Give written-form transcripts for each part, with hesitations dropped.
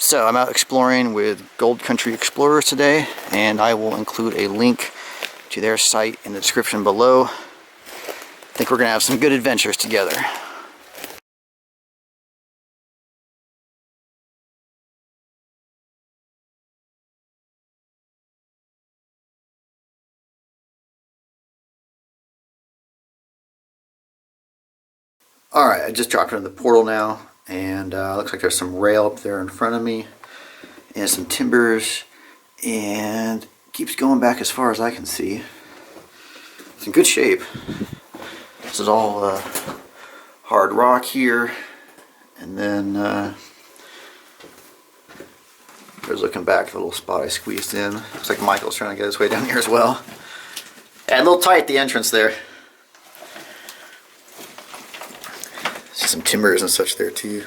So I'm out exploring with Gold Country Explorers today, and I will include a link to their site in the description below. I think we're gonna have some good adventures together. Alright, I just dropped into the portal now, and looks like there's some rail up there in front of me, and some timbers, and keeps going back as far as I can see. It's in good shape. This is all hard rock here, and then there's looking back, the little spot I squeezed in. Looks like Michael's trying to get his way down here as well. Yeah, a little tight at the entrance there. See some timbers and such there too.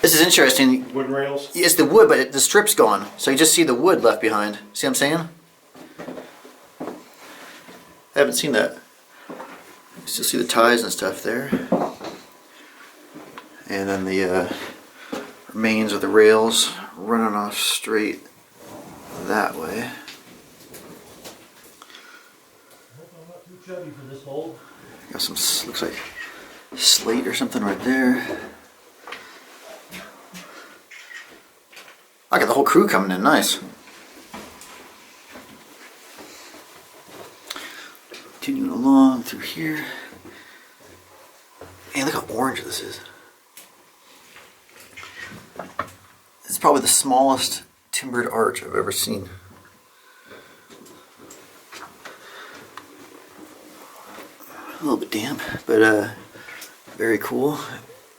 This is interesting. Wood rails? It's the wood, but the strip's gone. So you just see the wood left behind. See what I'm saying? I haven't seen that. You still see the ties and stuff there. And then the remains of the rails running off straight that way. I'm not too chubby for this hole. Got some, looks like slate or something right there. I got the whole crew coming in, nice. Continuing along through here. Man, look how orange this is. It's probably the smallest timbered arch I've ever seen. A little bit damp, but very cool.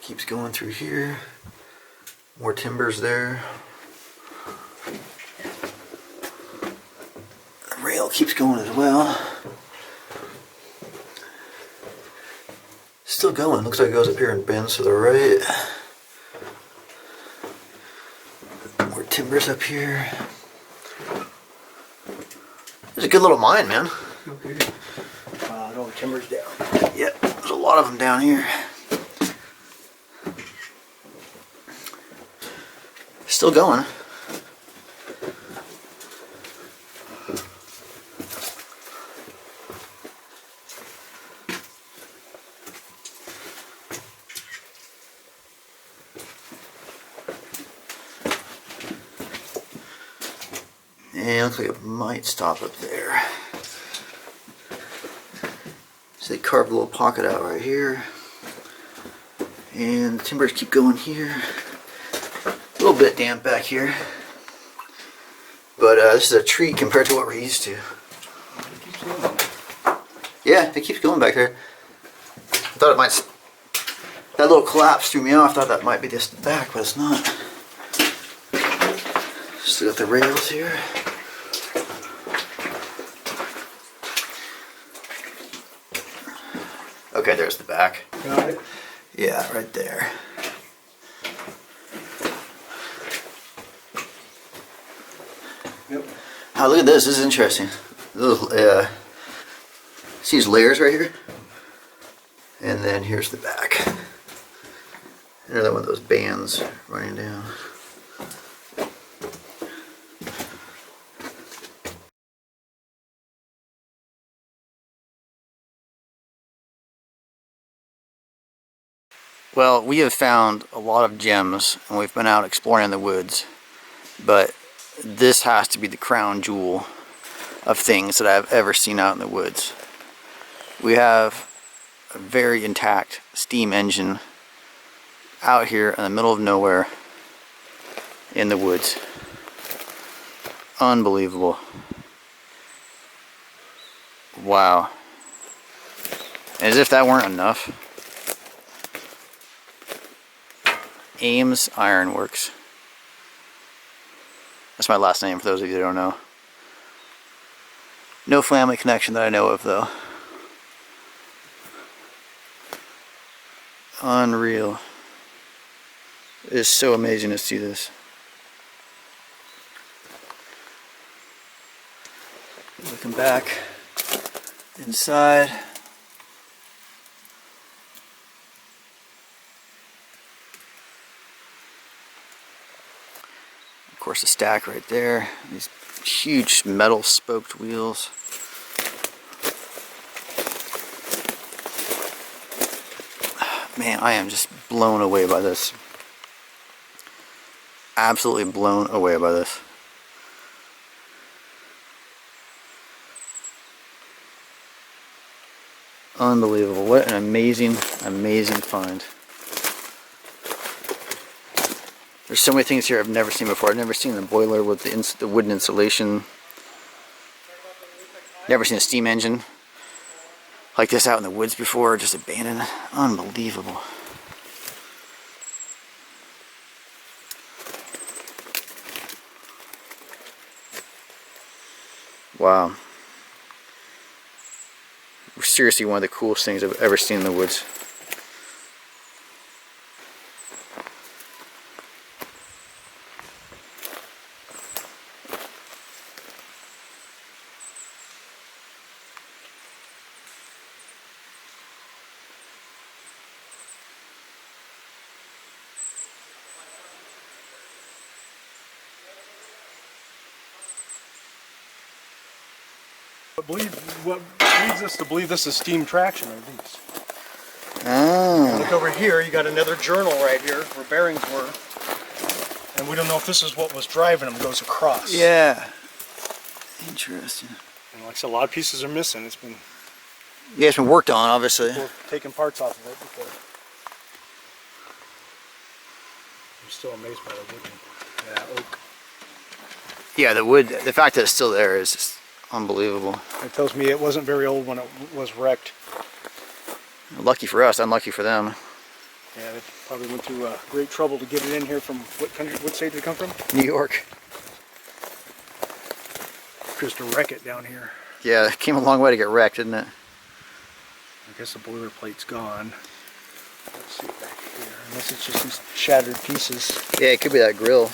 Keeps going through here. More timbers there. The rail keeps going as well. Still going. Looks like it goes up here and bends to the right. More timbers up here. There's a good little mine, man. Okay. All the timber's down. Yep, there's a lot of them down here. Still going. And looks like it might stop up there. So they carved a little pocket out right here. And the timbers keep going here. A little bit damp back here. But this is a treat compared to what we're used to. Yeah, it keeps going back there. I thought it might... That little collapse threw me off. I thought that might be just the back, but it's not. Still got the rails here. Okay, there's the back. Got it? Yeah, right there. Yep. Oh, look at this. This is interesting. See these layers right here? And then here's the back. Another one of those bands running down. Well, we have found a lot of gems, and we've been out exploring in the woods, but this has to be the crown jewel of things that I've ever seen out in the woods. We have a very intact steam engine out here in the middle of nowhere in the woods. Unbelievable. Wow. As if that weren't enough. Ames Iron Works. That's my last name for those of you that don't know. No family connection that I know of though. Unreal. It is so amazing to see this. Looking back inside. course, a stack right there. These huge metal spoked wheels. Man, I am just blown away by this. Absolutely blown away by this. Unbelievable. What an amazing, amazing find. There's so many things here I've never seen before. I've never seen the boiler with the wooden insulation. Never seen a steam engine like this out in the woods before, just abandoned. Unbelievable. Wow. Seriously, one of the coolest things I've ever seen in the woods. What leads us to believe this is steam traction are these. Oh. Look over here, you got another journal right here where bearings were. And we don't know if this is what was driving them, goes across. Yeah. Interesting. And like I said, a lot of pieces are missing. It's been Yeah, it's been worked on, obviously. taking parts off of it before. I'm still amazed by the wood. Yeah, oak. Yeah, the wood, the fact that it's still there is just unbelievable. It tells me it wasn't very old when it was wrecked. Lucky for us, unlucky for them. Yeah, they probably went through great trouble to get it in here from what country, what state did it come from? New York. Just to wreck it down here. Yeah, it came a long way to get wrecked, didn't it? I guess the boiler plate's gone. Let's see back here. Unless it's just these shattered pieces. Yeah, it could be that grill.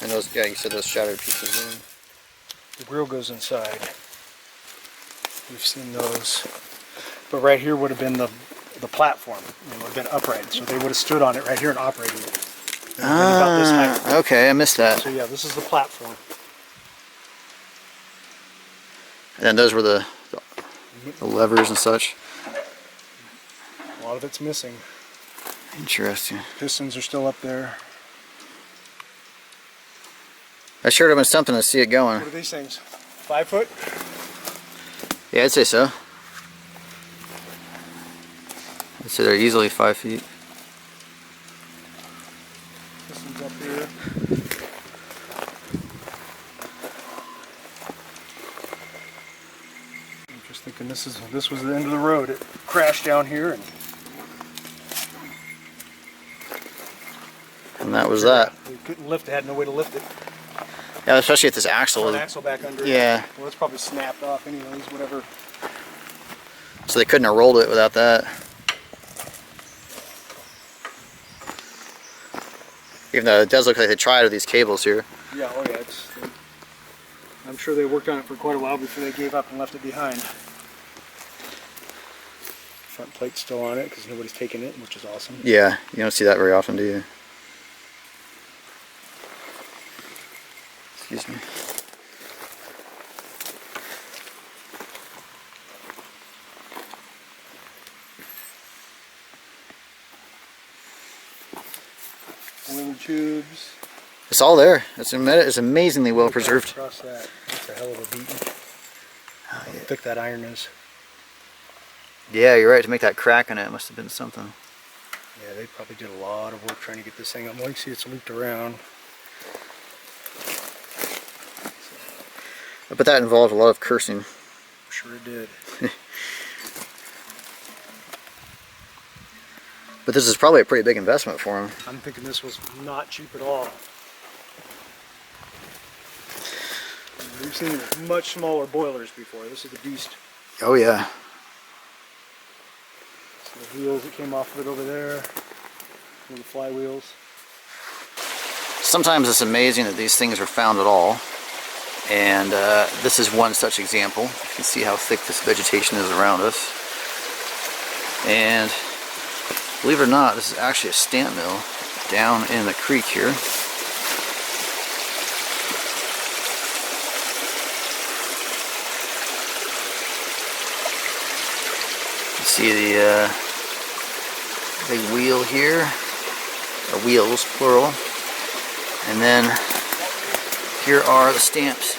And those, yeah, you said those shattered pieces. The grill goes inside. We've seen those. But right here would have been the platform. It would have been upright. So they would have stood on it right here and operated it. It would have been about this height. Okay, I missed that. So yeah, this is the platform. And then those were the levers and such. A lot of it's missing. Interesting. Pistons are still up there. That sure would have been something to see it going. What are these things? 5 foot? Yeah, I'd say so. I'd say they're easily 5 feet. Pistons up here. I'm just thinking this was the end of the road. It crashed down here And that was that. We couldn't lift it, had no way to lift it. Yeah, especially with this axle. Front axle back under it. Yeah. Well, it's probably snapped off anyways, whatever. So they couldn't have rolled it without that. Even though it does look like they tried with these cables here. Yeah, oh yeah. I'm sure they worked on it for quite a while before they gave up and left it behind. Front plate's still on it because nobody's taken it, which is awesome. Yeah, you don't see that very often, do you? Excuse me. Boiler tubes. It's all there. It's amazingly well preserved. Across that. That's a hell of a beating. Oh, How thick that iron is. Yeah, you're right. To make that crack in it must have been something. Yeah, they probably did a lot of work trying to get this thing up. Well, you can see it's looped around. But that involved a lot of cursing. Sure it did. But this is probably a pretty big investment for him. I'm thinking this was not cheap at all. We've seen much smaller boilers before. This is the beast. Oh yeah. So the wheels that came off of it over there. And the flywheels. Sometimes it's amazing that these things are found at all. And this is one such example. You can see how thick this vegetation is around us. And believe it or not, this is actually a stamp mill down in the creek here. See the big wheel here, or wheels plural, and then here are the stamps.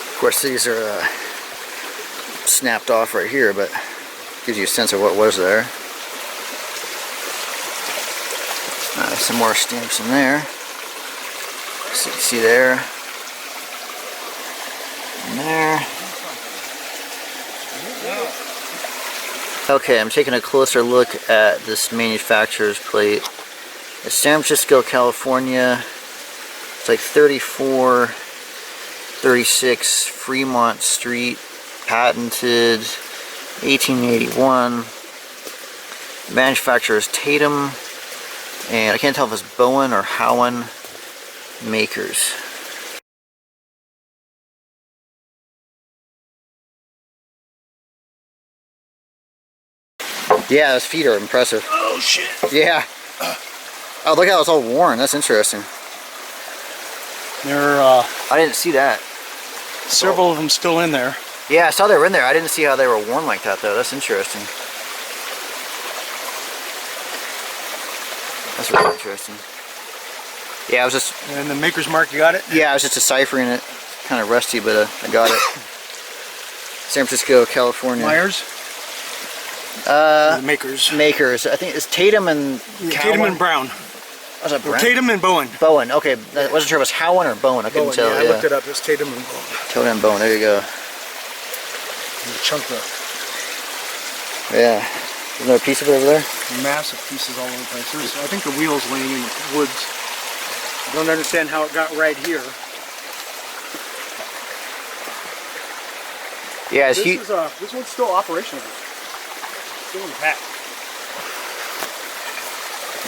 Of course, these are snapped off right here, but gives you a sense of what was there. Some more stamps in there. See there, and there. Okay, I'm taking a closer look at this manufacturer's plate. It's San Francisco, California. It's like 3436 Fremont Street, patented 1881. The manufacturer is Tatum, and I can't tell if it's Bowen or Howen makers. Yeah, those feet are impressive. Oh shit! Yeah. Oh, look how it's all worn. That's interesting. There I didn't see that. several of them still in there. Yeah, I saw they were in there. I didn't see how they were worn like that, though. That's interesting. That's really interesting. Yeah, I was just... And the maker's mark, you got it? Yeah, I was just deciphering it. Kind of rusty, but I got it. San Francisco, California. Myers? The makers. Makers. I think it's Tatum and... Tatum and Brown. Was that Brown? Tatum and Bowen. Bowen, okay. I wasn't sure if it was Howen or Bowen. I couldn't Bowen, tell. yeah, I looked it up. It's Tatum and Bowen. Tatum and Bowen, there you go. And the chunk of Yeah. Is there a piece of it over there? massive pieces all over the place. I think the wheel's laying in the woods. I don't understand how it got right here. Yeah, it's This one's still operational. Still intact.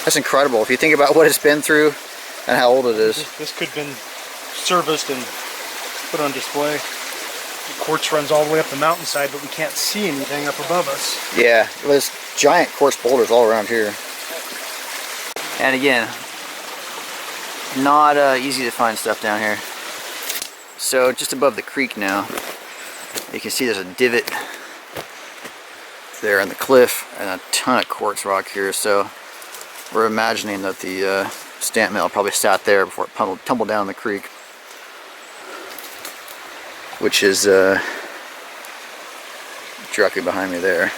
That's incredible. If you think about what it's been through and how old it is. This could have been serviced and put on display. The quartz runs all the way up the mountainside, but we can't see anything up above us. Yeah, there's giant quartz boulders all around here. And again, not easy to find stuff down here. So just above the creek now, you can see there's a divot there in the cliff and a ton of quartz rock here. So we're imagining that the stamp mill probably sat there before it tumbled down the creek, which is directly behind me there.